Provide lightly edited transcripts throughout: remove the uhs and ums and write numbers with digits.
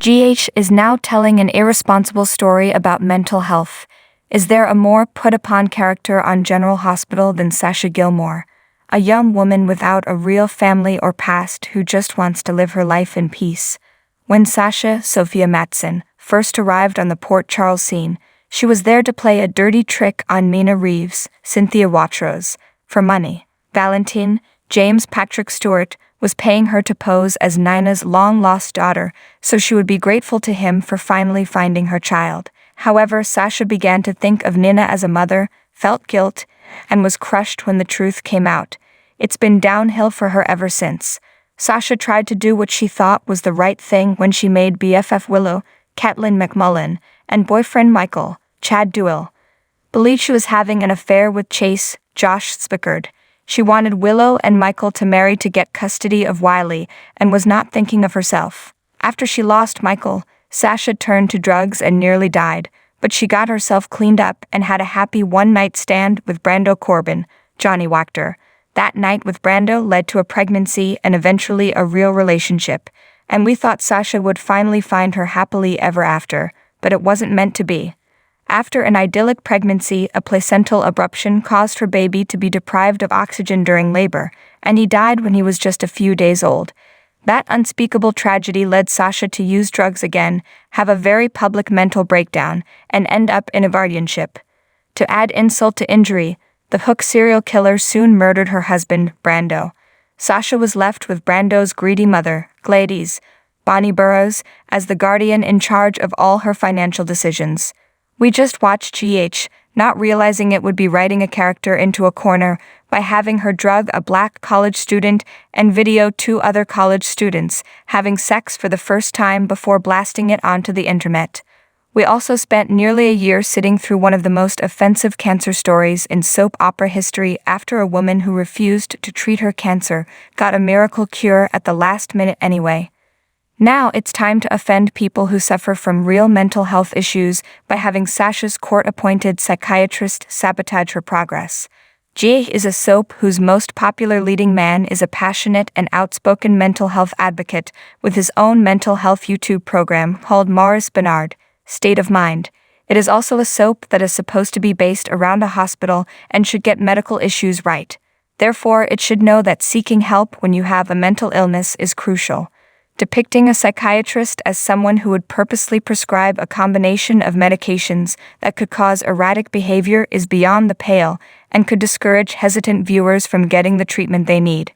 GH is now telling an irresponsible story about mental health. Is there a more put-upon character on General Hospital than Sasha Gilmore? A young woman without a real family or past who just wants to live her life in peace. When Sasha Sophia Matson first arrived on the Port Charles scene, she was there to play a dirty trick on Mina Reeves, Cynthia Watros, for money. Valentine, James Patrick Stewart, was paying her to pose as Nina's long-lost daughter, so she would be grateful to him for finally finding her child. However, Sasha began to think of Nina as a mother, felt guilt, and was crushed when the truth came out. It's been downhill for her ever since. Sasha tried to do what she thought was the right thing when she made BFF Willow, Caitlin McMullen, and boyfriend Michael, Chad Duell, believe she was having an affair with Chase, Josh Spickard. She wanted Willow and Michael to marry to get custody of Wiley and was not thinking of herself. After she lost Michael, Sasha turned to drugs and nearly died, but she got herself cleaned up and had a happy one-night stand with Brando Corbin, Johnny Wachter. That night with Brando led to a pregnancy and eventually a real relationship, and we thought Sasha would finally find her happily ever after, but it wasn't meant to be. After an idyllic pregnancy, a placental abruption caused her baby to be deprived of oxygen during labor, and he died when he was just a few days old. That unspeakable tragedy led Sasha to use drugs again, have a very public mental breakdown, and end up in a guardianship. To add insult to injury, the Hook serial killer soon murdered her husband, Brando. Sasha was left with Brando's greedy mother, Gladys, Bonnie Burroughs, as the guardian in charge of all her financial decisions. We just watched GH, not realizing it would be writing a character into a corner by having her drug a black college student and video two other college students having sex for the first time before blasting it onto the internet. We also spent nearly a year sitting through one of the most offensive cancer stories in soap opera history after a woman who refused to treat her cancer got a miracle cure at the last minute anyway. Now it's time to offend people who suffer from real mental health issues by having Sasha's court-appointed psychiatrist sabotage her progress. GH is a soap whose most popular leading man is a passionate and outspoken mental health advocate with his own mental health YouTube program called Maurice Bernard, State of Mind. It is also a soap that is supposed to be based around a hospital and should get medical issues right. Therefore, it should know that seeking help when you have a mental illness is crucial. Depicting a psychiatrist as someone who would purposely prescribe a combination of medications that could cause erratic behavior is beyond the pale and could discourage hesitant viewers from getting the treatment they need.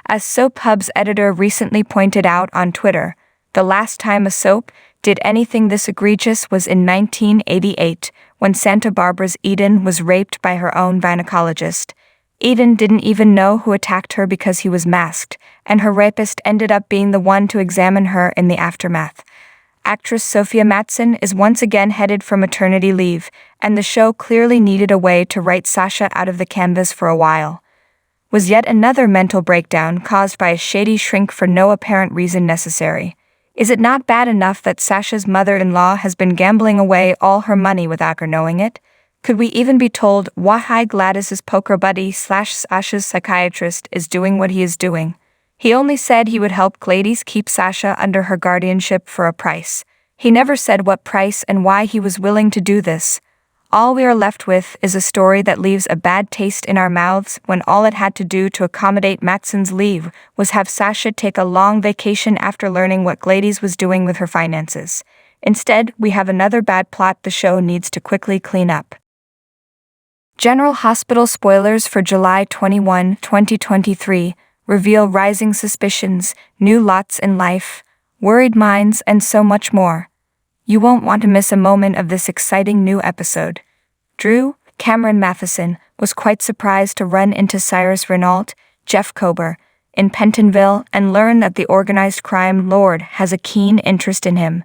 As Soap Hub's editor recently pointed out on Twitter, the last time a soap did anything this egregious was in 1988, when Santa Barbara's Eden was raped by her own gynecologist. Eden didn't even know who attacked her because he was masked, and her rapist ended up being the one to examine her in the aftermath. Actress Sophia Matson is once again headed for maternity leave, and the show clearly needed a way to write Sasha out of the canvas for a while. Was yet another mental breakdown caused by a shady shrink for no apparent reason necessary. Is it not bad enough that Sasha's mother-in-law has been gambling away all her money without her knowing it? Could we even be told why Gladys's poker buddy / Sasha's psychiatrist is doing what he is doing? He only said he would help Gladys keep Sasha under her guardianship for a price. He never said what price and why he was willing to do this. All we are left with is a story that leaves a bad taste in our mouths when all it had to do to accommodate Matson's leave was have Sasha take a long vacation after learning what Gladys was doing with her finances. Instead, we have another bad plot the show needs to quickly clean up. General Hospital spoilers for July 21, 2023, reveal rising suspicions, new lots in life, worried minds, and so much more. You won't want to miss a moment of this exciting new episode. Drew Cameron Matheson was quite surprised to run into Cyrus Renault, Jeff Kober, in Pentonville and learn that the organized crime lord has a keen interest in him.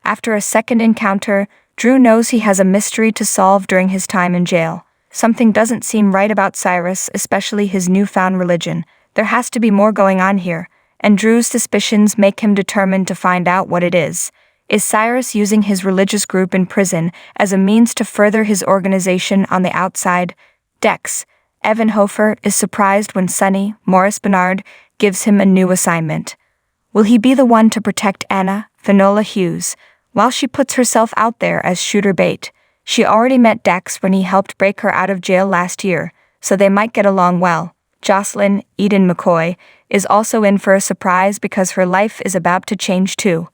After a second encounter, Drew knows he has a mystery to solve during his time in jail. Something doesn't seem right about Cyrus, especially his newfound religion. There has to be more going on here, and Drew's suspicions make him determined to find out what it is. Is Cyrus using his religious group in prison as a means to further his organization on the outside? Dex, Evan Hofer, is surprised when Sonny, Maurice Bernard, gives him a new assignment. Will he be the one to protect Anna Finola Hughes, while she puts herself out there as shooter bait. She already met Dex when he helped break her out of jail last year, so they might get along well. Jocelyn, Eden McCoy, is also in for a surprise because her life is about to change too.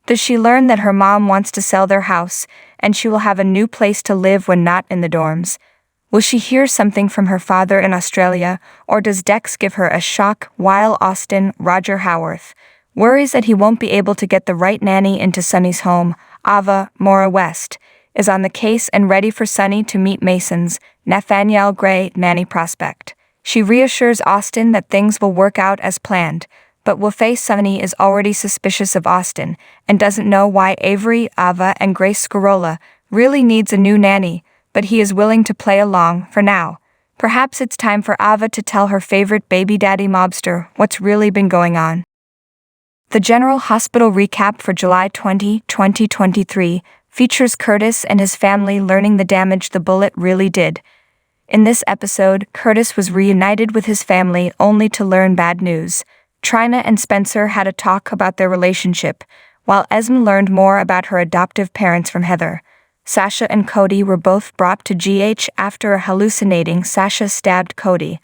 Does she learn that her mom wants to sell their house, and she will have a new place to live when not in the dorms? Will she hear something from her father in Australia, or does Dex give her a shock while Austin, Roger Howarth, worries that he won't be able to get the right nanny into Sunny's home? Ava, Maura West, is on the case and ready for Sunny to meet Mason's Nathaniel Gray nanny prospect. She reassures Austin that things will work out as planned, but Wafay Sunny is already suspicious of Austin and doesn't know why Avery, Ava, and Grace Scarola really needs a new nanny, but he is willing to play along for now. Perhaps it's time for Ava to tell her favorite baby daddy mobster what's really been going on. The General Hospital recap for July 20, 2023 features Curtis and his family learning the damage the bullet really did. In this episode, Curtis was reunited with his family only to learn bad news. Trina and Spencer had a talk about their relationship, while Esme learned more about her adoptive parents from Heather. Sasha and Cody were both brought to GH after a hallucinating Sasha stabbed Cody.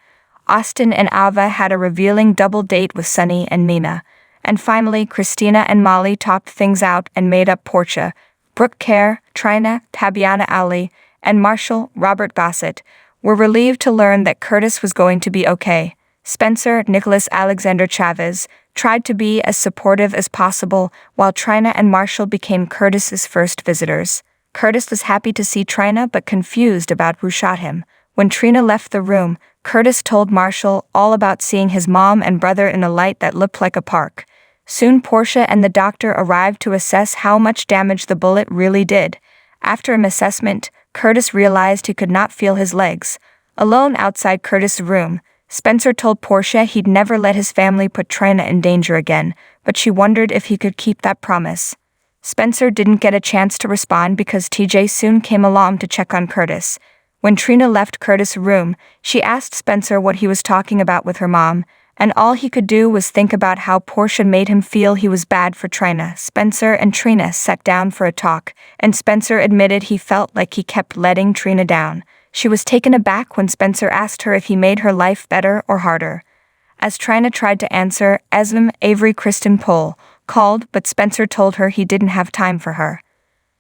Austin and Ava had a revealing double date with Sunny and Mina. And finally, Christina and Molly talked things out and made up Portia. Brooke Kerr, Trina, Tabiana Ali, and Marshall, Robert Gossett, were relieved to learn that Curtis was going to be okay. Spencer, Nicholas Alexander Chavez, tried to be as supportive as possible, while Trina and Marshall became Curtis's first visitors. Curtis was happy to see Trina but confused about who shot him. When Trina left the room, Curtis told Marshall all about seeing his mom and brother in a light that looked like a park. Soon Portia and the doctor arrived to assess how much damage the bullet really did. After an assessment, Curtis realized he could not feel his legs. Alone outside Curtis' room, Spencer told Portia he'd never let his family put Trina in danger again, but she wondered if he could keep that promise. Spencer didn't get a chance to respond because TJ soon came along to check on Curtis. When Trina left Curtis' room, she asked Spencer what he was talking about with her mom, and all he could do was think about how Portia made him feel he was bad for Trina. Spencer and Trina sat down for a talk, and Spencer admitted he felt like he kept letting Trina down. She was taken aback when Spencer asked her if he made her life better or harder. As Trina tried to answer, Esme Avery Kristen Pohl called, but Spencer told her he didn't have time for her.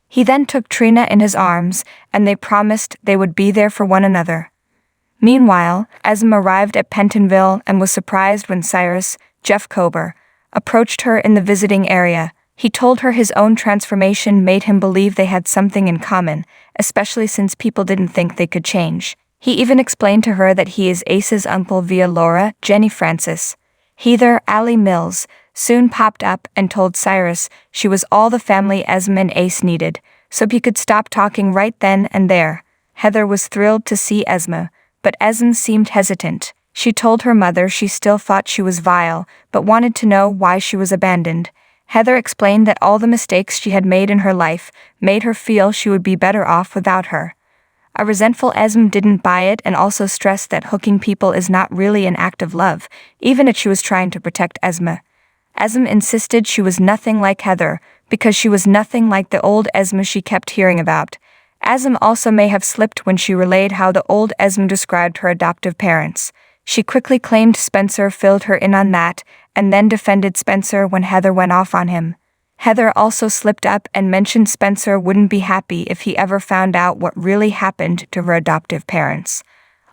He then took Trina in his arms, and they promised they would be there for one another. Meanwhile, Esme arrived at Pentonville and was surprised when Cyrus, Jeff Kober, approached her in the visiting area. He told her his own transformation made him believe they had something in common, especially since people didn't think they could change. He even explained to her that he is Ace's uncle via Laura, Jenny Francis. Heather, Allie Mills, soon popped up and told Cyrus she was all the family Esme and Ace needed, so he could stop talking right then and there. Heather was thrilled to see Esme, but Esme seemed hesitant. She told her mother she still thought she was vile, but wanted to know why she was abandoned. Heather explained that all the mistakes she had made in her life made her feel she would be better off without her. A resentful Esme didn't buy it and also stressed that hooking people is not really an act of love, even if she was trying to protect Esme. Esme insisted she was nothing like Heather, because she was nothing like the old Esme she kept hearing about. Esme also may have slipped when she relayed how the old Esme described her adoptive parents. She quickly claimed Spencer filled her in on that, and then defended Spencer when Heather went off on him. Heather also slipped up and mentioned Spencer wouldn't be happy if he ever found out what really happened to her adoptive parents.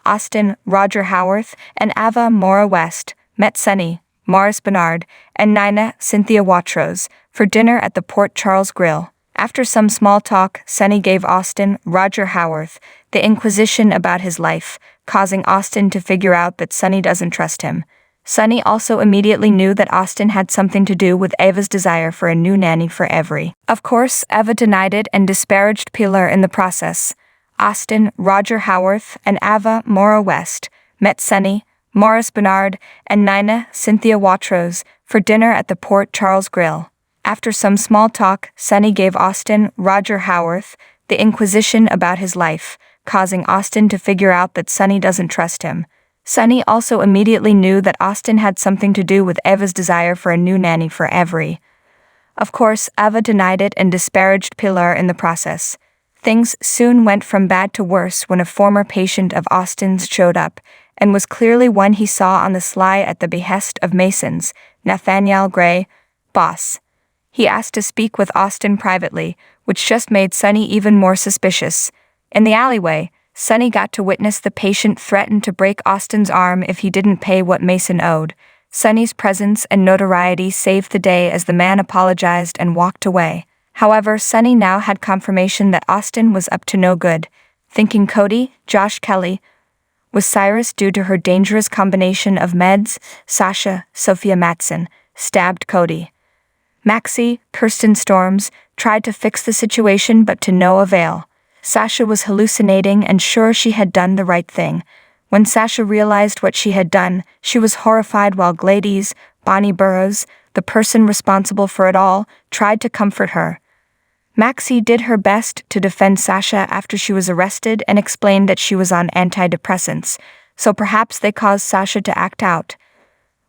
Austin, Roger Howarth, and Ava Maura West met Sunny, Morris Bernard, and Nina Cynthia Watrous for dinner at the Port Charles Grill. After some small talk, Sunny gave Austin, Roger Howarth, the inquisition about his life, causing Austin to figure out that Sunny doesn't trust him. Sunny also immediately knew that Austin had something to do with Ava's desire for a new nanny for Avery. Of course, Ava denied it and disparaged Pilar in the process. Austin, Roger Howarth, and Ava Maura West met Sunny, Morris Bernard, and Nina Cynthia Watrous for dinner at the Port Charles Grill. After some small talk, Sunny gave Austin, Roger Howarth, the inquisition about his life, causing Austin to figure out that Sunny doesn't trust him. Sunny also immediately knew that Austin had something to do with Ava's desire for a new nanny for Avery. Of course, Ava denied it and disparaged Pilar in the process. Things soon went from bad to worse when a former patient of Austin's showed up, and was clearly one he saw on the sly at the behest of Mason's, Nathaniel Gray, boss. He asked to speak with Austin privately, which just made Sonny even more suspicious. In the alleyway, Sonny got to witness the patient threaten to break Austin's arm if he didn't pay what Mason owed. Sonny's presence and notoriety saved the day as the man apologized and walked away. However, Sonny now had confirmation that Austin was up to no good, thinking Cody, Josh Kelly, was Cyrus due to her dangerous combination of meds. Sasha, Sophia Matson, stabbed Cody. Maxie, Kirsten Storms, tried to fix the situation but to no avail. Sasha was hallucinating and sure she had done the right thing. When Sasha realized what she had done, she was horrified while Gladys, Bonnie Burroughs, the person responsible for it all, tried to comfort her. Maxie did her best to defend Sasha after she was arrested and explained that she was on antidepressants, so perhaps they caused Sasha to act out.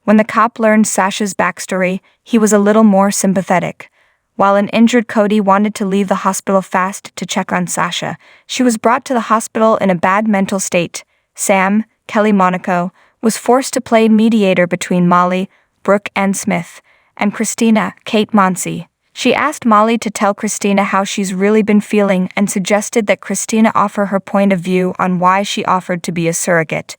When the cop learned Sasha's backstory, he was a little more sympathetic. While an injured Cody wanted to leave the hospital fast to check on Sasha, she was brought to the hospital in a bad mental state. Sam, Kelly Monaco, was forced to play mediator between Molly, Brooke Ann Smith, and Christina, Kate Monsey. She asked Molly to tell Christina how she's really been feeling and suggested that Christina offer her point of view on why she offered to be a surrogate.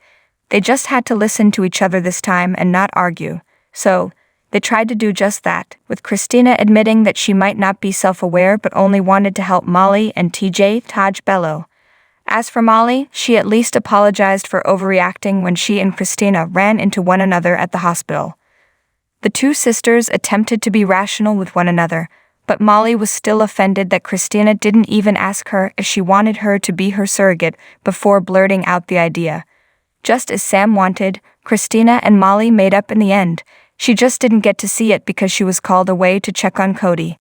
They just had to listen to each other this time and not argue. So, they tried to do just that, with Christina admitting that she might not be self-aware but only wanted to help Molly and TJ Taj Bello. As for Molly, she at least apologized for overreacting when she and Christina ran into one another at the hospital. The two sisters attempted to be rational with one another, but Molly was still offended that Christina didn't even ask her if she wanted her to be her surrogate before blurting out the idea. Just as Sam wanted, Christina and Molly made up in the end. She just didn't get to see it because she was called away to check on Cody.